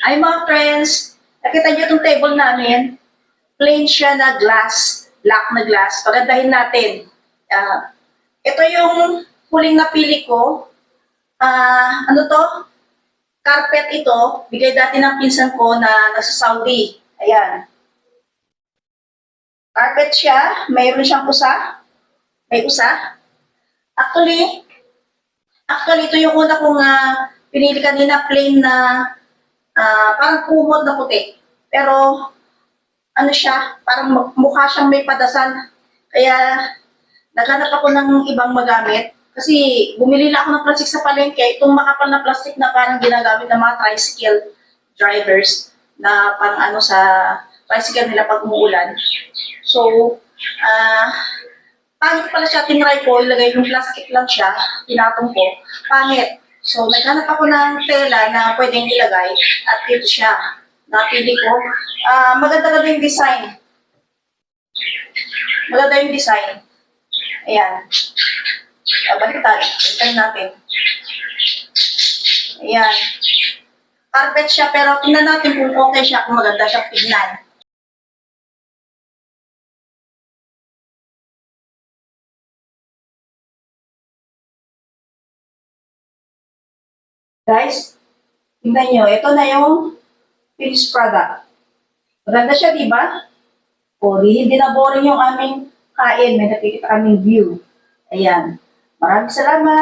Ay mga friends, nakita niyo itong table namin? Plain siya na glass, black na glass. Pagandahin natin. Ito yung huling napili ko. Ano to? Carpet ito. Bigay dati ng pinsan ko na nasa Saudi. Ayan. Carpet siya. Mayroon siyang usa. May usa. Actually, ito yung una kong pinili kanina, plain na parang kumot na puti. Pero, ano siya, parang mukha siyang may padasal. Kaya, naghanap ako ng ibang magamit. Kasi, bumili na ako ng plastic sa palengke. Itong makapal na plastic na parang ginagamit ng mga tricycle drivers na pang ano sa tricycle nila pag umuulan. So, pangit pala siya, tinry ko, ilagay yung plastic lang siya, tinatong ko, pangit. So, naghanap ako ng tela na pwedeng ilagay at ito siya. Napili ko. Maganda yung design. Maganda yung design. Ayan. Baliktad. Baliktad natin. Ayan. Carpet siya, pero tingnan natin kung okay siya, kung maganda siya tignan. Guys, tingnan nyo. Ito na yung finished product. Maganda siya, di ba? O, hindi na boring yung aming kain. May nakikita kaming view. Ayan. Maraming salamat.